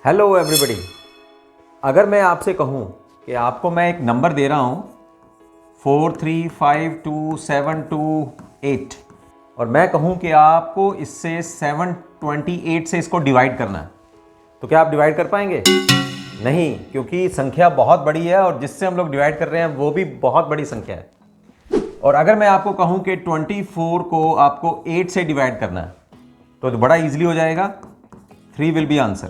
Hello everybody. अगर मैं आपसे कहूँ कि आपको मैं एक नंबर दे रहा हूँ 435272 और मैं कहूँ कि आपको इससे 728 से इसको डिवाइड करना है, तो क्या आप डिवाइड कर पाएंगे? नहीं, क्योंकि संख्या बहुत बड़ी है और जिससे हम लोग डिवाइड कर रहे हैं वो भी बहुत बड़ी संख्या है। और अगर मैं आपको कहूँ कि 24 को आपको 8 से डिवाइड करना है तो बड़ा इजीली हो जाएगा, 3 विल बी आंसर।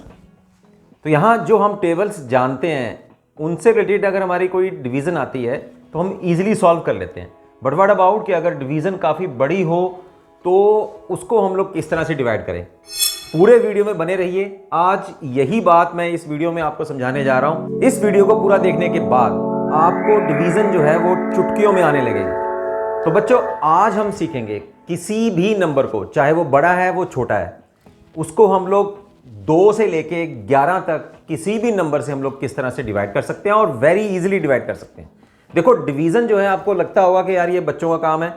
तो यहाँ जो हम टेबल्स जानते हैं उनसे रिलेटेड अगर हमारी कोई डिवीज़न आती है तो हम इजीली सॉल्व कर लेते हैं। बट व्हाट अबाउट कि अगर डिवीज़न काफ़ी बड़ी हो तो उसको हम लोग किस तरह से डिवाइड करें? पूरे वीडियो में बने रहिए। आज यही बात मैं इस वीडियो में आपको समझाने जा रहा हूँ। इस वीडियो को पूरा देखने के बाद आपको डिवीज़न जो है वो चुटकियों में आने लगेगी। तो बच्चों, आज हम सीखेंगे किसी भी नंबर को, चाहे वो बड़ा है वो छोटा है, उसको हम लोग 2 से लेके 11 तक किसी भी नंबर से हम लोग किस तरह से डिवाइड कर सकते हैं और वेरी इजीली डिवाइड कर सकते हैं। देखो, डिवीज़न जो है आपको लगता होगा कि यार ये बच्चों का काम है,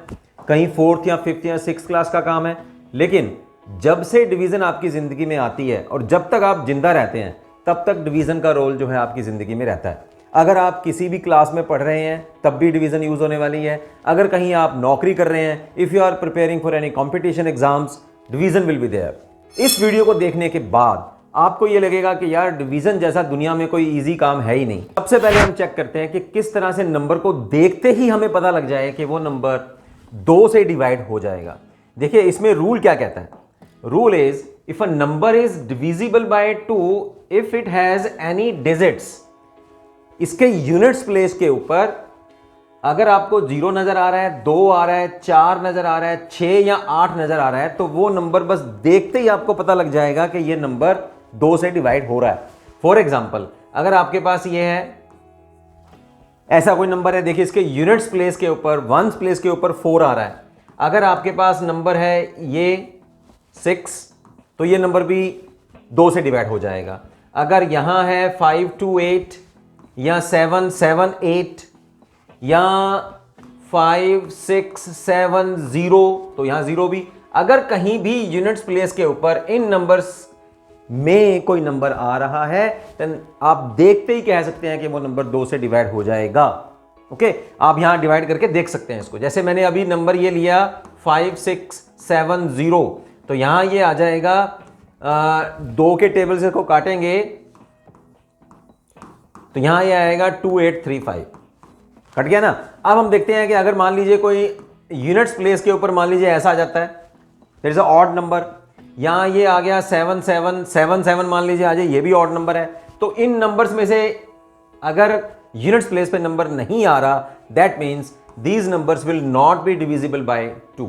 कहीं 4th या 5th या 6th क्लास का काम है, लेकिन जब से डिवीज़न आपकी ज़िंदगी में आती है और जब तक आप जिंदा रहते हैं तब तक डिवीज़न का रोल जो है आपकी ज़िंदगी में रहता है। अगर आप किसी भी क्लास में पढ़ रहे हैं तब भी डिवीज़न यूज़ होने वाली है। अगर कहीं आप नौकरी कर रहे हैं, if you are preparing for any competition exams, division will be there. इस वीडियो को देखने के बाद आपको ये लगेगा कि यार डिवीज़न जैसा दुनिया में कोई इजी काम है ही नहीं। सबसे पहले हम चेक करते हैं कि किस तरह से नंबर को देखते ही हमें पता लग जाए कि वो नंबर 2 से डिवाइड हो जाएगा। देखिए, इसमें रूल क्या कहता है। Rule is if a number is divisible by 2 if it has any digits. इसके यूनिट्स प्लेस के ऊपर अगर आपको 0 नजर आ रहा है, 2 आ रहा है, 4 नजर आ रहा है, 6 या 8 नजर आ रहा है, तो वो नंबर बस देखते ही आपको पता लग जाएगा कि ये नंबर 2 से डिवाइड हो रहा है। फॉर एग्जाम्पल, अगर आपके पास ये है, ऐसा कोई नंबर है, देखिए इसके यूनिट्स प्लेस के ऊपर, वंस प्लेस के ऊपर 4 आ रहा है। अगर आपके पास नंबर है ये 6, तो ये नंबर भी 2 से डिवाइड हो जाएगा। अगर यहां है 528 या 778 या 5670, तो यहां 0 भी। अगर कहीं भी यूनिट्स प्लेस के ऊपर इन नंबर्स में कोई नंबर आ रहा है तो आप देखते ही कह सकते हैं कि वो नंबर 2 से डिवाइड हो जाएगा। ओके, आप यहां डिवाइड करके देख सकते हैं इसको। जैसे मैंने अभी नंबर ये लिया 5670, तो यहां ये आ जाएगा 2 के टेबल से को काटेंगे तो यहां ये आएगा 2835। कट गया ना। अब हम देखते हैं कि अगर मान लीजिए कोई यूनिट्स प्लेस के ऊपर मान लीजिए ऐसा आ जाता है, there is a odd number, यहां ये आ गया 7777 मान लीजिए आ जाए, ये भी ऑड नंबर है। तो इन नंबर्स में से अगर यूनिट्स प्लेस पे नंबर नहीं आ रहा, that means these numbers will not be divisible bye 2।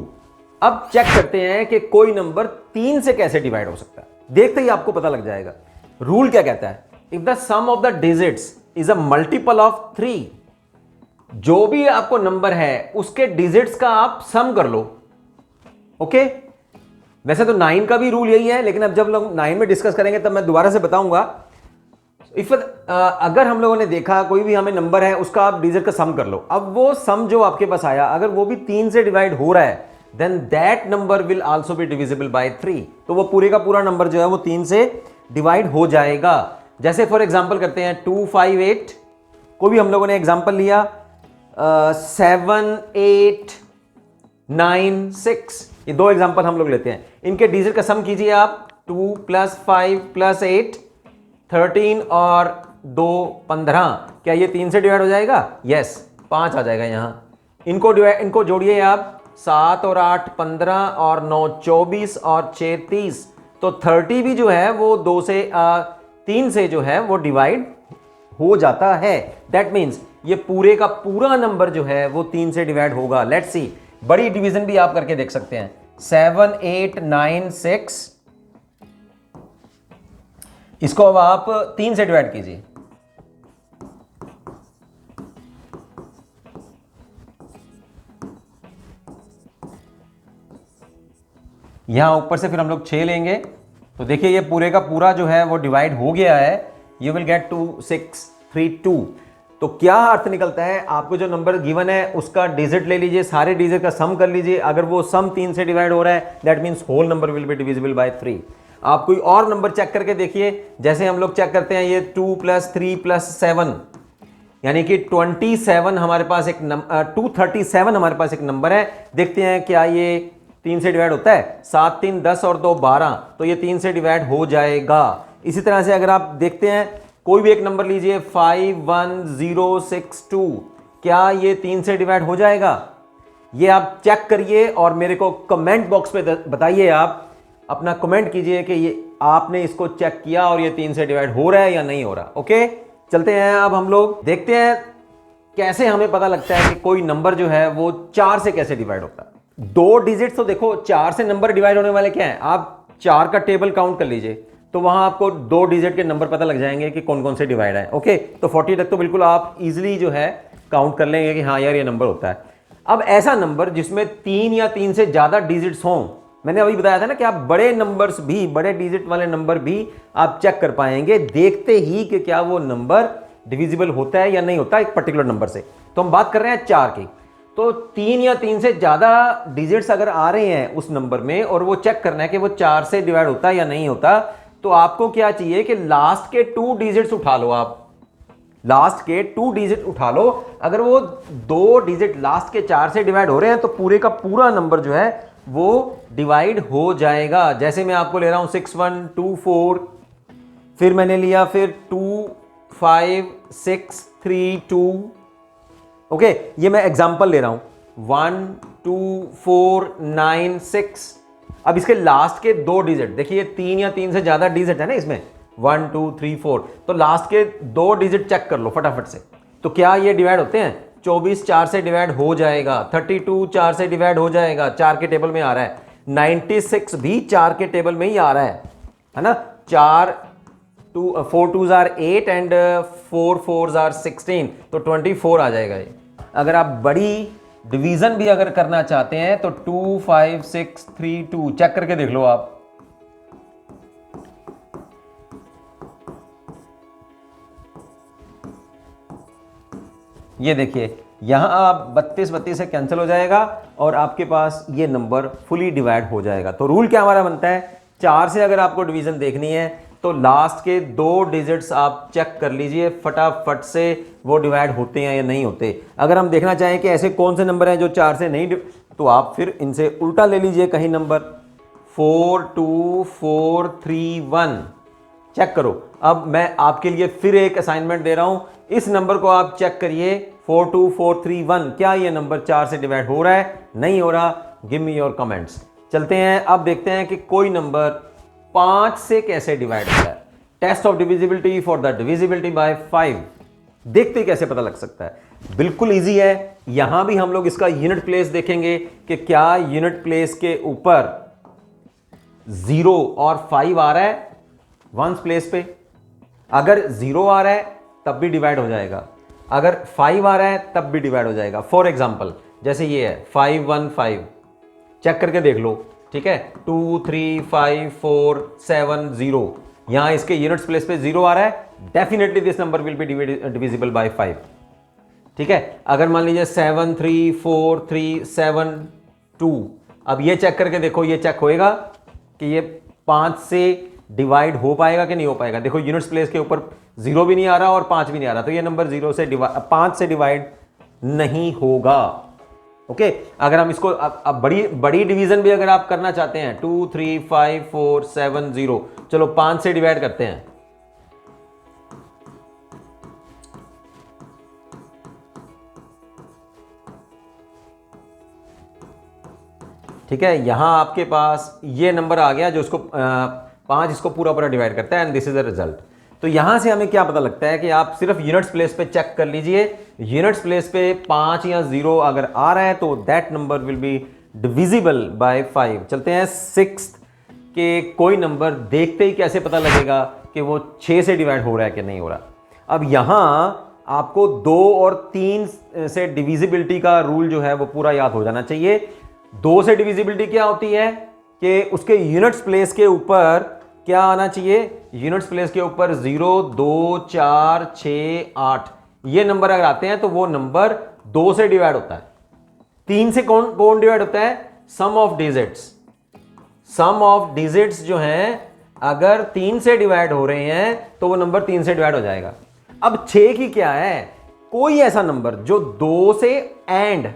अब चेक करते हैं कि कोई नंबर 3 से कैसे डिवाइड हो सकता है। देखते ही आपको पता लग जाएगा। रूल क्या कहता है? If the sum of the digits is a multiple of 3, जो भी आपको नंबर है उसके डिजिट्स का आप सम कर लो। ओके, वैसे तो 9 का भी रूल यही है, लेकिन अब जब लोग 9 में डिस्कस करेंगे तब मैं दोबारा से बताऊंगा। इफ अगर हम लोगों ने देखा कोई भी हमें नंबर है उसका आप डिजिट का सम कर लो। अब वो सम जो आपके पास आया अगर वो भी 3 से डिवाइड हो रहा है, then that number will also be divisible by 3। तो वो पूरे का पूरा नंबर जो है वो 3 से डिवाइड हो जाएगा। जैसे फॉर एग्जांपल करते हैं 258 को भी हम लोगों ने एग्जांपल लिया 7896, ये 2 एग्जांपल हम लोग लेते हैं। इनके डिजिट का सम कीजिए आप। 2 + 5 + 8 13 और 2 15। क्या ये 3 से डिवाइड हो जाएगा? यस, 5 आ जाएगा यहां। इनको जोड़िए आप, 7 और 8 15 और 9 24 और 6 30। तो 30 भी जो है वो 3 से जो है वो डिवाइड हो जाता है। दैट मीन्स ये पूरे का पूरा नंबर जो है वो 3 से डिवाइड होगा। लेट्स सी, बड़ी डिवीजन भी आप करके देख सकते हैं। 7896, इसको अब आप 3 से डिवाइड कीजिए। यहां ऊपर से फिर हम लोग 6 लेंगे, तो देखिए ये पूरे का पूरा जो है वो डिवाइड हो गया है। You will get 2632। तो क्या अर्थ निकलता है? आपको जो नंबर गिवन है उसका डिजिट ले लीजिए, सारे डिजिट का सम कर लीजिए। अगर वो सम 3 से डिवाइड हो रहा है, that means whole number will be divisible by 3। आप कोई और नंबर चेक करके देखिए, जैसे हम लोग चेक करते हैं ये 2 + 3 + 7, यानी कि 27 हमारे पास एक 237 हमारे पास एक नंबर है। देखते हैं क्या ये 3 से डिवाइड होता है। 7 3 10 और 2 12, तो ये 3 से डिवाइड हो जाएगा। इसी तरह से अगर आप देखते हैं कोई भी एक नंबर लीजिए 51062, क्या ये 3 से डिवाइड हो जाएगा? ये आप चेक करिए और मेरे को कमेंट बॉक्स पे बताइए, आप अपना कमेंट कीजिए कि ये आपने इसको चेक किया और ये 3 से डिवाइड हो रहा है या नहीं हो रहा। ओके, चलते हैं अब हम लोग देखते हैं कैसे हमें पता लगता है कि कोई नंबर जो है वो 4 से कैसे डिवाइड होता है। 2 डिजिट तो देखो, 4 से नंबर डिवाइड होने वाले क्या है, आप 4 का टेबल काउंट कर लीजिए तो वहां आपको 2 डिजिट के नंबर पता लग जाएंगे कि कौन कौन से डिवाइड है। ओके, तो 40 तक तो बिल्कुल आप इजीली जो है काउंट कर लेंगे कि हाँ यार ये नंबर होता है। अब ऐसा नंबर जिसमें 3 या 3 से ज्यादा डिजिट्स हों, मैंने अभी बताया था ना कि आप बड़े नंबर्स भी, बड़े डिजिट वाले नंबर भी आप चेक कर पाएंगे देखते ही कि क्या वो नंबर डिविजिबल होता है या नहीं होता एक पर्टिकुलर नंबर से। तो हम बात कर रहे हैं 4 की, तो 3 या 3 से ज्यादा डिजिट्स अगर आ रहे हैं उस नंबर में और वो चेक करना है कि वो 4 से डिवाइड होता है या नहीं होता, तो आपको क्या चाहिए कि लास्ट के 2 डिजिट्स उठा लो। आप लास्ट के 2 डिजिट उठा लो, अगर वो 2 डिजिट लास्ट के 4 से डिवाइड हो रहे हैं तो पूरे का पूरा नंबर जो है वो डिवाइड हो जाएगा। जैसे मैं आपको ले रहा हूं 6124, फिर मैंने लिया फिर 25632। ओके, ये मैं एग्जांपल ले रहा हूं 12496। अब इसके लास्ट के 2 डिजिट देखिए, 3 या 3 से ज्यादा डिजिट है ना इसमें, 1 2 3 4, तो लास्ट के 2 डिजिट चेक कर लो फटाफट से। तो क्या ये डिवाइड होते हैं? 24 4 से डिवाइड हो जाएगा, 32 4 से डिवाइड हो जाएगा, 4 के टेबल में आ रहा है, 96 भी 4 के टेबल में ही आ रहा है ना। 4 4 2s are 8 and 4 4s are 16, तो 24 आ जाएगा ये। अगर आप बड़ी डिवीजन भी अगर करना चाहते हैं तो 25632 चेक करके देख लो आप। ये देखिए यहां आप 32 32 से कैंसिल हो जाएगा और आपके पास ये नंबर फुली डिवाइड हो जाएगा। तो रूल क्या हमारा बनता है, 4 से अगर आपको डिवीजन देखनी है तो लास्ट के 2 डिजिट्स आप चेक कर लीजिए फटाफट से, वो डिवाइड होते हैं या नहीं होते। अगर हम देखना चाहें कि ऐसे कौन से नंबर हैं जो 4 से नहीं, तो आप फिर इनसे उल्टा ले लीजिए कहीं नंबर 42431 चेक करो। अब मैं आपके लिए फिर एक असाइनमेंट दे रहा हूं, इस नंबर को आप चेक करिए 42431, क्या ये नंबर 4 से डिवाइड हो रहा है, नहीं हो रहा? Give me your comments. चलते हैं अब देखते हैं कि कोई नंबर 5 से कैसे डिवाइड होता है। Test of divisibility for the divisibility by 5। देखते कैसे पता लग सकता है, बिल्कुल इजी है। यहां भी हम लोग इसका यूनिट प्लेस देखेंगे कि क्या यूनिट प्लेस के ऊपर 0 और 5 आ रहा है वंस प्लेस पे। अगर 0 आ रहा है तब भी डिवाइड हो जाएगा, अगर 5 आ रहा है तब भी डिवाइड हो जाएगा। फॉर एग्जाम्पल जैसे ये है 515, चेक करके देख लो, ठीक है। 2 3 5 4 7 0, यहां इसके यूनिट्स प्लेस पे 0 आ रहा है, definitely this number will be divisible bye 5, ठीक है। अगर मान लीजिए 7 3 4 3 7 2, अब ये चेक करके देखो, ये चेक होएगा कि ये 5 से डिवाइड हो पाएगा कि नहीं हो पाएगा। देखो यूनिट्स प्लेस के ऊपर 0 भी नहीं आ रहा और 5 भी नहीं आ रहा, तो ये नंबर 5 से डिवाइड नहीं होगा। ओके, अगर हम इसको अब बड़ी डिवीजन भी अगर आप करना चाहते हैं 2 3 5 4 7 0, चलो 5 से डिवाइड करते हैं। ठीक है, यहां आपके पास ये नंबर आ गया जो इसको 5 इसको पूरा पूरा डिवाइड करता है and this is the result. तो यहां से हमें क्या पता लगता है कि आप सिर्फ यूनिट्स प्लेस पे चेक कर लीजिए, यूनिट्स प्लेस पे 5 या 0 अगर आ रहा है तो that number will be divisible bye 5। चलते हैं 6 के कोई नंबर देखते ही कैसे पता लगेगा कि वो 6 से डिवाइड हो रहा है कि नहीं हो रहा। अब यहां आपको 2 और 3 से डिविजिबिलिटी का रूल जो है वो पूरा याद हो जाना चाहिए। 2 से डिविजिबिलिटी क्या होती है कि उसके यूनिट्स प्लेस के ऊपर क्या आना चाहिए, यूनिट्स प्लेस के ऊपर 0 2 4 6 8, ये नंबर अगर आते हैं तो वो नंबर 2 से डिवाइड होता है। 3 से कौन डिवाइड होता है, sum of digits. Sum of digits जो हैं अगर 3 से डिवाइड हो रहे हैं तो वो नंबर 3 से डिवाइड हो जाएगा। अब 6 की क्या है, कोई ऐसा नंबर जो 2 से एंड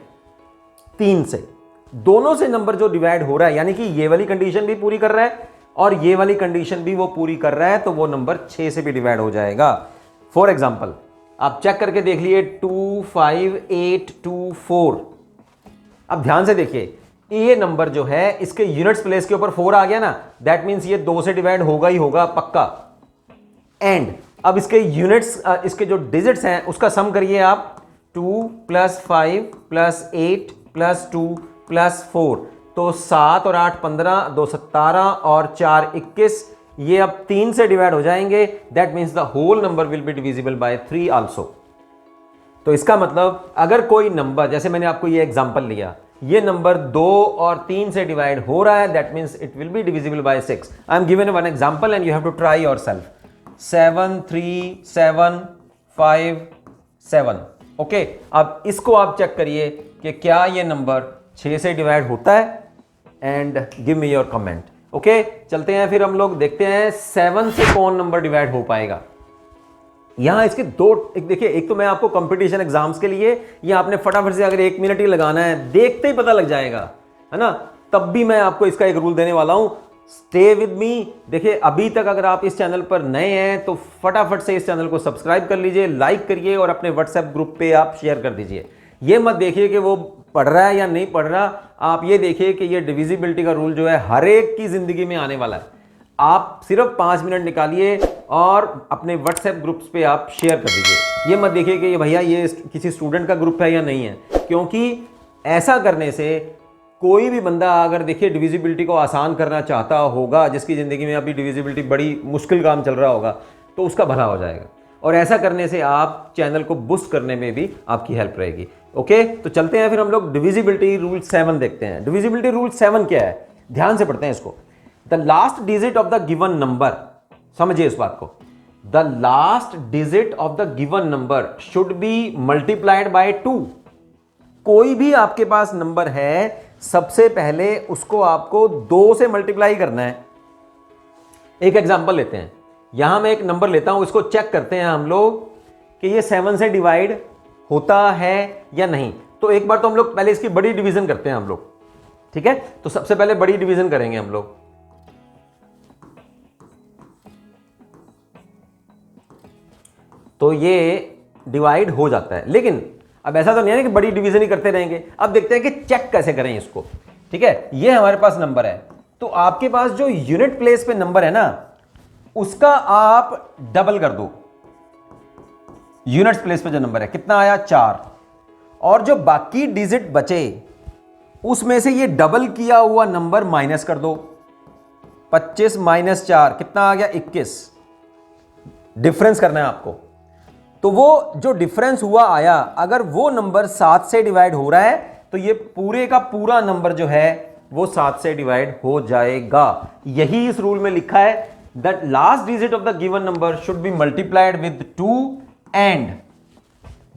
3 से, दोनों से नंबर जो डिवाइड हो रहा है, यानी कि ये वाली कंडीशन भी पूरी कर रहा है और ये वाली कंडीशन भी वो पूरी कर रहा है, तो वो नंबर 6 से भी डिवाइड हो जाएगा। फॉर एग्जाम्पल आप चेक करके देख लिए 2 5 8 2 4। अब ध्यान से देखिए, ये नंबर जो है इसके यूनिट्स प्लेस के ऊपर 4 आ गया ना, दैट मीन्स ये 2 से डिवाइड होगा ही होगा पक्का। एंड अब इसके यूनिट्स, इसके जो डिजिट्स हैं उसका सम करिए आप, 2 + 5 + 8 + 2 + 4, तो 7 और 8 15, 2 17 और 4 21। ये अब 3 से डिवाइड हो जाएंगे, that means the whole number will be divisible by 3 also. तो इसका मतलब अगर कोई नंबर, जैसे मैंने आपको ये एग्जांपल लिया, ये नंबर 2 और 3 से डिवाइड हो रहा है, that means it will be divisible by 6। I am given one example and you have to try yourself. 7 3 7 5 7। Okay, अब इसको आप चेक करिए कि क्या ये नंबर 6 से डिवाइड होता है, and give me your comment. Okay, चलते हैं फिर हम लोग देखते हैं 7 से कौन नंबर डिवाइड हो पाएगा। यहां इसके एक देखिए, एक तो मैं आपको कंपटीशन एग्जाम्स के लिए, ये आपने फटाफट से अगर 1 मिनट ही लगाना है, देखते ही पता लग जाएगा, है ना, तब भी मैं आपको इसका एक रूल देने वाला हूं। Stay with me. देखिए, अभी तक अगर आप इस चैनल पर नए हैं तो फटाफट से इस चैनल को सब्सक्राइब कर लीजिए, लाइक करिए और अपने व्हाट्सएप ग्रुप पे आप शेयर कर दीजिए। ये मत देखिए कि वो पढ़ रहा है या नहीं पढ़ रहा, आप ये देखिए कि ये डिविजिबिलिटी का रूल जो है हर एक की जिंदगी में आने वाला है। आप सिर्फ 5 मिनट निकालिए और अपने व्हाट्सएप ग्रुप्स पे आप शेयर कर दीजिए। ये मत देखिए कि ये भैया ये किसी स्टूडेंट का ग्रुप है या नहीं है, क्योंकि ऐसा करने से कोई भी बंदा अगर देखिए डिविजिबिलिटी को आसान करना चाहता होगा, जिसकी ज़िंदगी में अभी डिविजिबिलिटी बड़ी मुश्किल काम चल रहा होगा, तो उसका भला हो जाएगा। और ऐसा करने से आप चैनल को बूस्ट करने में भी आपकी हेल्प रहेगी। ओके, तो चलते हैं फिर हम लोग डिविजिबिलिटी रूल 7 देखते हैं। डिविजिबिलिटी रूल 7 क्या है, ध्यान से पढ़ते हैं इसको। The last digit of the given number, समझिए इस बात को, the last digit of the given number should be multiplied by 2। कोई भी आपके पास नंबर है, सबसे पहले उसको आपको 2 से मल्टीप्लाई करना है। एक एग्जांपल लेते हैं, यहां मैं एक नंबर लेता हूं, इसको चेक करते हैं हम लोग कि ये 7 से डिवाइड होता है या नहीं। तो एक बार तो हम लोग पहले इसकी बड़ी डिवीजन करते हैं हम लोग, ठीक है। तो सबसे पहले बड़ी डिवीजन करेंगे हम लोग। तो ये डिवाइड हो जाता है, लेकिन अब ऐसा तो नहीं है कि बड़ी डिवीजन ही करते रहेंगे। अब देखते हैं कि चेक कैसे करें इसको, ठीक है। ये हमारे पास नंबर है, तो आपके पास जो यूनिट प्लेस पे नंबर है ना, उसका आप डबल कर दो। यूनिट्स प्लेस पे जो नंबर है कितना आया, 4, और जो बाकी डिजिट बचे उसमें से ये डबल किया हुआ नंबर माइनस कर दो। 25 - 4 कितना आ गया, 21। डिफरेंस करना है आपको। तो वो जो डिफरेंस हुआ आया, अगर वो नंबर 7 से डिवाइड हो रहा है तो ये पूरे का पूरा नंबर जो है वो 7 से डिवाइड हो जाएगा। यही इस रूल में लिखा है, that last digit of the given number should be multiplied with 2 and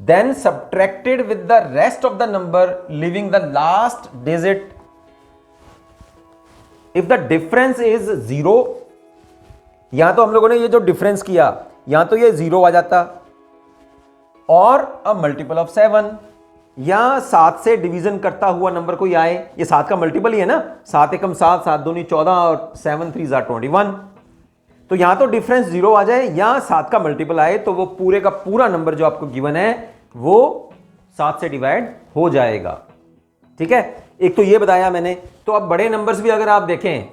then subtracted with the rest of the number leaving the last digit if the difference is 0। यहां तो हम लोगों ने ये जो डिफरेंस किया, यहां तो ये 0 आ जाता, और अ मल्टीपल ऑफ 7, यहां 7 से डिवीजन करता हुआ नंबर कोई आए, ये 7 का मल्टीपल ही है ना, 7 एकम 7, 7 दूनी 14 और 7 3 21। तो यहां तो डिफरेंस 0 आ जाए, यहां 7 का मल्टीपल आए, तो वो पूरे का पूरा नंबर जो आपको गिवन है वो 7 से डिवाइड हो जाएगा, ठीक है। एक तो ये बताया मैंने। तो अब बड़े नंबर्स भी अगर आप देखें,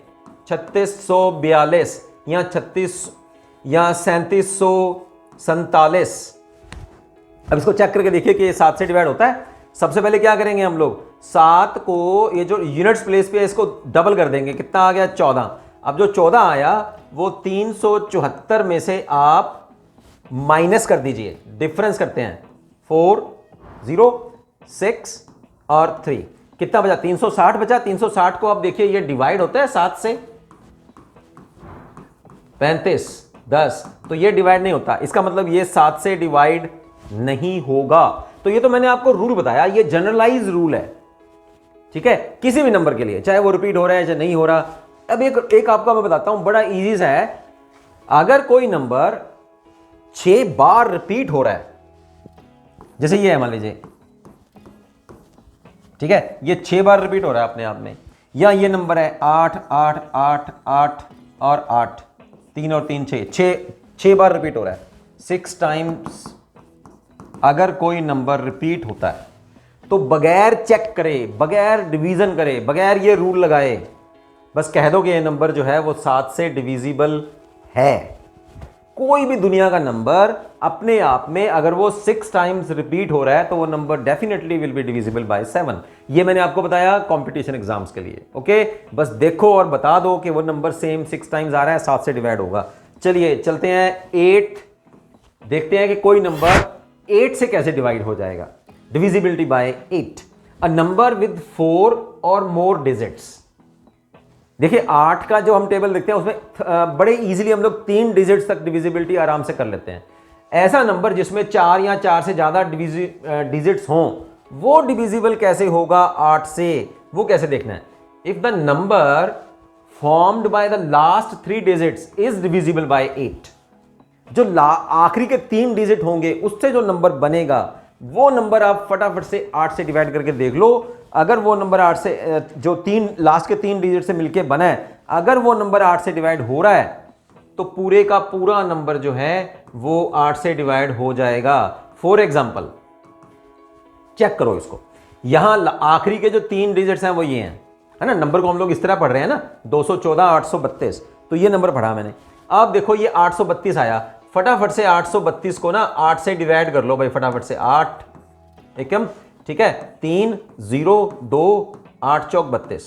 3642, यहां 36, यहां 3747। अब इसको चेक करके देखिए कि ये 7 से डिवाइड होता है। सबसे पहले क्या करेंगे हम लोग, 7 को ये जो यूनिट्स प्लेस पे है इसको डबल कर देंगे, कितना आ गया, 14। अब जो 14 आया वो 374 में से आप माइनस कर दीजिए, डिफरेंस करते हैं, 4 0 6 और 3, कितना बचा, 360 बचा। 360 को आप देखिए ये डिवाइड होता है 7 से, 35 10, तो ये डिवाइड नहीं होता, इसका मतलब ये 7 से डिवाइड नहीं होगा। तो ये तो मैंने आपको रूल बताया, ये जनरलाइज रूल है, ठीक है, किसी भी नंबर के लिए, चाहे वो रिपीट हो रहा है चाहे नहीं हो रहा। अब एक आपका मैं बताता हूं, बड़ा इजी सा है। अगर कोई नंबर 6 बार रिपीट हो रहा है, जैसे ये है मान लीजिए, ठीक है, ये 6 बार रिपीट हो रहा है अपने आप में, या ये नंबर है 8 8 8 8 और 8, 3 और 3 6 बार रिपीट हो रहा है, 6 टाइम्स। अगर कोई नंबर रिपीट होता है तो बगैर चेक करे, बगैर डिवीजन करे, बगैर ये रूल लगाए, बस कह दो कि ये नंबर जो है वो 7 से डिविजिबल है। कोई भी दुनिया का नंबर अपने आप में अगर वो 6 टाइम्स रिपीट हो रहा है तो वो number definitely will be divisible bye 7। ये मैंने आपको बताया कंपटीशन एग्जाम्स के लिए। ओके, बस देखो और बता दो कि वो नंबर सेम 6 टाइम्स आ रहा है, 7 से डिवाइड होगा। चलिए चलते हैं 8, देखते हैं कि कोई नंबर 8 से कैसे डिवाइड हो जाएगा। Divisibility bye 8, a number with 4 और मोर डिजिट्स। देखिए 8 का जो हम टेबल देखते हैं उसमें बड़े इजीली हम लोग 3 डिजिट्स तक डिविजिबिलिटी आराम से कर लेते हैं। ऐसा नंबर जिसमें 4 या 4 से ज्यादा डिजिट्स हों, वो डिविजिबल कैसे होगा 8 से, वो कैसे देखना है। If the number formed by the last 3 digits is divisible by 8, जो आखिरी के 3 डिजिट होंगे उससे जो नंबर बनेगा वो नंबर आप फटाफट से 8 से डिवाइड करके देख लो। अगर वो नंबर 8 से जो लास्ट के 3 डिजिट से मिलके बना है, अगर वो नंबर 8 से डिवाइड हो रहा है तो पूरे का पूरा नंबर जो है वो 8 से डिवाइड हो जाएगा। फॉर एग्जांपल चेक करो इसको, यहां आखिरी के जो 3 डिजिट्स हैं वो ये हैं, है ना। नंबर को हम लोग इस तरह पढ़ रहे हैं ना, 214 832, तो ये नंबर पढ़ा मैंने। अब देखो ये 832 आया, फटाफट से 832 को ना 8 से डिवाइड कर लो भाई, फटाफट से 8 एकम, ठीक है, 3 0 2 8 चौक 32,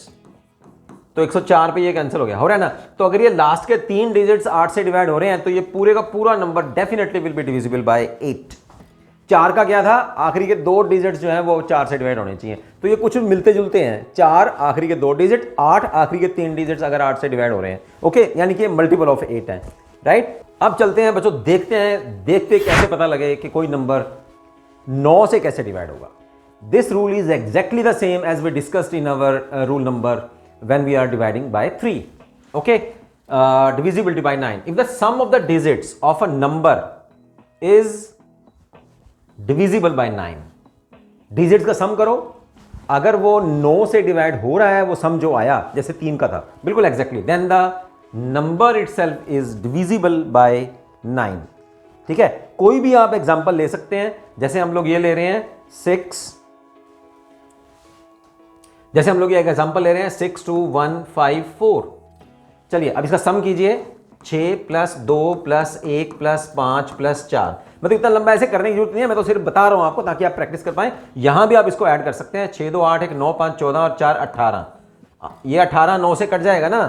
तो 104 पे ये कैंसिल हो गया, हो रहा है ना। तो अगर ये लास्ट के 3 डिजिट्स 8 से डिवाइड हो रहे हैं तो ये पूरे का पूरा number definitely will be divisible bye 8। 4 का क्या था, आखिरी के 2 डिजिट्स जो हैं वो 4 से डिवाइड होने चाहिए, तो ये कुछ मिलते जुलते हैं। 4 आखिरी के 2 डिजिट, 8 आखिरी के 3 डिजिट्स अगर 8 से डिवाइड हो रहे हैं, ओके, यानी कि मल्टीपल ऑफ 8 है, राइट। अब चलते हैं बच्चों, देखते कैसे पता लगे कि कोई नंबर 9 से कैसे डिवाइड होगा। This rule is exactly the same as we discussed in our rule number when we are dividing by 3. Okay, divisibility by 9. If the sum of the digits of a number is divisible by 9, digits का सम करो, अगर वो 9 से divide हो रहा है, वो सम जो आया जैसे 3 का था, बिल्कुल exactly, then the number itself is divisible by 9. ठीक है, कोई भी आप एग्जांपल ले सकते हैं, जैसे हम लोग ये ले रहे हैं 6, जैसे हम लोग ये एक एग्जांपल ले रहे हैं 6 2 1 5 4। चलिए अब इसका सम कीजिए, 6 प्लस 2 प्लस 1 प्लस 5 प्लस 4। मतलब इतना लंबा ऐसे करने की जरूरत नहीं है, मैं तो सिर्फ बता रहा हूं आपको ताकि आप प्रैक्टिस कर पाएं। यहां भी आप इसको ऐड कर सकते हैं, 6 2 8 1 9 5 14 और 4 18। ये 18 9 से कट जाएगा ना,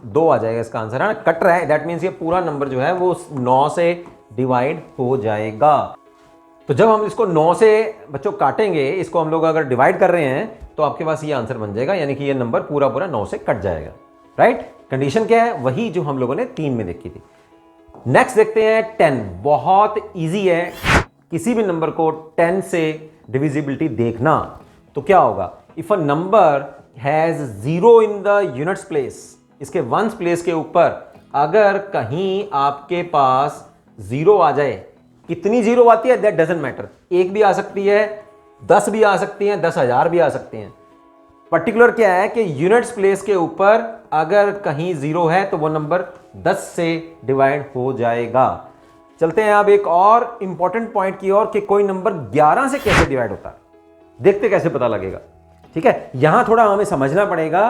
2 आ जाएगा इसका आंसर, है ना। कट रहा है, दैट मीन्स ये पूरा नंबर जो है वो 9 से डिवाइड हो जाएगा। तो जब हम इसको 9 से बच्चों काटेंगे, इसको हम लोग अगर डिवाइड कर रहे हैं तो आपके पास ये आंसर बन जाएगा, यानी कि ये नंबर पूरा पूरा 9 से कट जाएगा, राइट। कंडीशन क्या है, वही जो हम लोगों ने 3 में देखी थी। नेक्स्ट देखते हैं 10। बहुत इजी है किसी भी नंबर को 10 से डिविजिबिलिटी देखना। तो क्या होगा, if a number has 0 in the units place, इसके वंस प्लेस के ऊपर अगर कहीं आपके पास 0 आ जाए, कितनी 0 आती है दैट डजंट मैटर, 1 भी आ सकती है, 10 भी आ सकती हैं, 10,000 भी आ सकती हैं। पर्टिकुलर क्या है कि यूनिट्स प्लेस के ऊपर अगर कहीं 0 है तो वो नंबर 10 से डिवाइड हो जाएगा। चलते हैं अब एक और इंपॉर्टेंट पॉइंट की ओर कि कोई नंबर 11 से कैसे डिवाइड होता है, देखते कैसे पता लगेगा। ठीक है, यहां थोड़ा हमें समझना पड़ेगा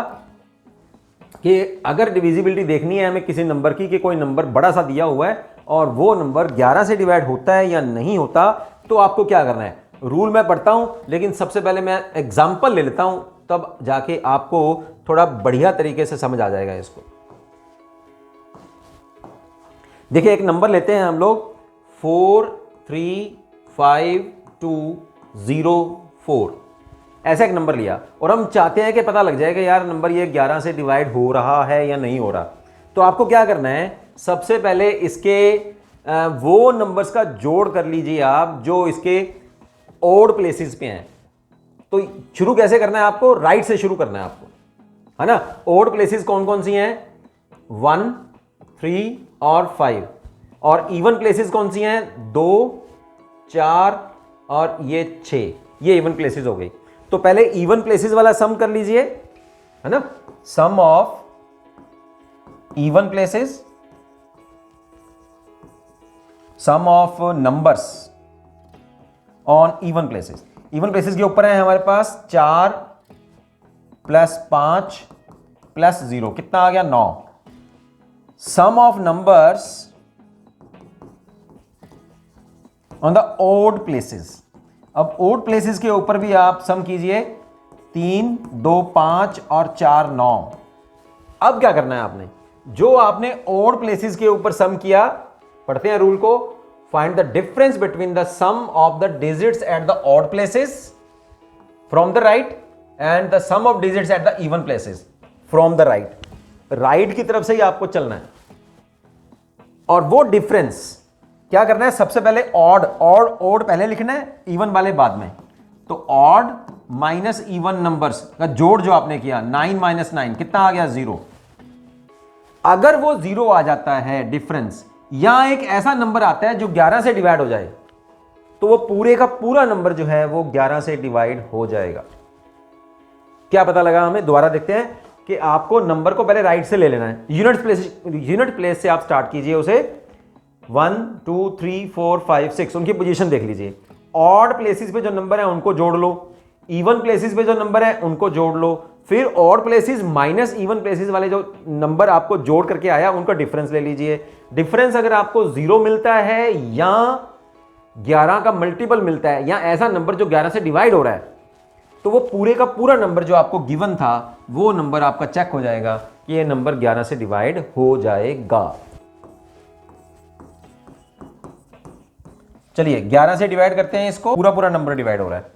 कि अगर डिविजिबिलिटी देखनी है हमें किसी नंबर की, कि कोई नंबर बड़ा सा दिया हुआ है और वो नंबर 11 से डिवाइड होता है या नहीं होता, तो आपको क्या करना है। रूल मैं पढ़ता हूं, लेकिन सबसे पहले मैं एग्जाम्पल ले लेता हूं, तब जाके आपको थोड़ा बढ़िया तरीके से समझ आ जाएगा इसको। देखिए एक नंबर लेते हैं हम लोग 4 3 5 2 0 4, ऐसा एक नंबर लिया और हम चाहते हैं कि पता लग जाए कि यार नंबर ये 11 से डिवाइड हो रहा है या नहीं हो रहा। तो आपको क्या करना है, सबसे पहले इसके वो नंबर्स का जोड़ कर लीजिए आप जो इसके ओड प्लेसेस पे हैं। तो शुरू कैसे करना है आपको, राइट से शुरू करना है आपको, है ना। ओड प्लेसेस कौन कौन सी हैं, 1, 3 और 5। और इवन प्लेसेस कौन सी हैं? 2, 4 और ये 6, ये इवन प्लेसेस हो गई। तो पहले इवन प्लेसेस वाला सम कर लीजिए, है ना। Sum of even places, sum of numbers on even places. Even places के ऊपर है हमारे पास 4 + 5 + 0, कितना आ गया? 9। Sum of numbers on the odd places. अब ओड प्लेसेस के ऊपर भी आप सम कीजिए, 3, 2, 5 और 4, 9। अब क्या करना है आपने? जो आपने ओड प्लेसेस के ऊपर सम किया, पढ़ते हैं रूल को, find the difference between the sum of the digits at the odd places from the right and the sum of digits at the even places from the right. Right की तरफ से ही आपको चलना है। और वो डिफरेंस क्या करना है? सबसे पहले ऑड पहले लिखना है, इवन वाले बाद में। तो ऑड माइनस इवन नंबर्स का जोड़ जो आपने किया, 9 - 9 कितना आ गया? 0। अगर वो 0 आ जाता है डिफरेंस, या एक ऐसा नंबर आता है जो 11 से डिवाइड हो जाए, तो वो पूरे का पूरा नंबर जो है वो 11 से डिवाइड हो जाएगा। क्या पता लगा हमें? दोबारा देखते हैं कि आपको नंबर को पहले राइट से ले लेना है। यूनिट प्लेस से आप स्टार्ट कीजिए उसे। 1, 2, 3, 4, 5, 6 उनकी पोजीशन देख लीजिए। ऑड प्लेसेस पे जो नंबर है उनको जोड़ लो, इवन प्लेसेस पे जो नंबर है उनको जोड़ लो, फिर odd places minus even places वाले जो नंबर आपको जोड़ करके आया उनका डिफरेंस ले लीजिए। डिफरेंस अगर आपको 0 मिलता है या 11 का मल्टीपल मिलता है या ऐसा नंबर जो 11 से डिवाइड हो रहा है, तो वो पूरे का पूरा नंबर जो आपको गिवन था वो नंबर आपका चेक हो जाएगा कि ये नंबर 11 से डिवाइड हो जाएगा। चलिए 11 से डिवाइड करते हैं इसको, पूरा पूरा नंबर डिवाइड हो रहा है।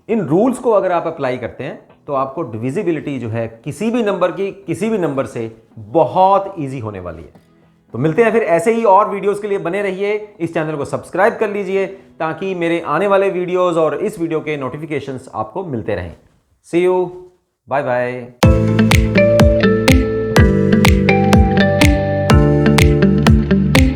इन रूल्स को अगर आप अप्लाई करते हैं तो आपको डिविजिबिलिटी जो है किसी भी नंबर की किसी भी नंबर से बहुत इजी होने वाली है। तो मिलते हैं फिर ऐसे ही और वीडियोस के लिए बने रहिए। इस चैनल को सब्सक्राइब कर लीजिए ताकि मेरे आने वाले वीडियोस और इस वीडियो के नोटिफिकेशंस आपको मिलते रहें। सी यू, बाय बाय।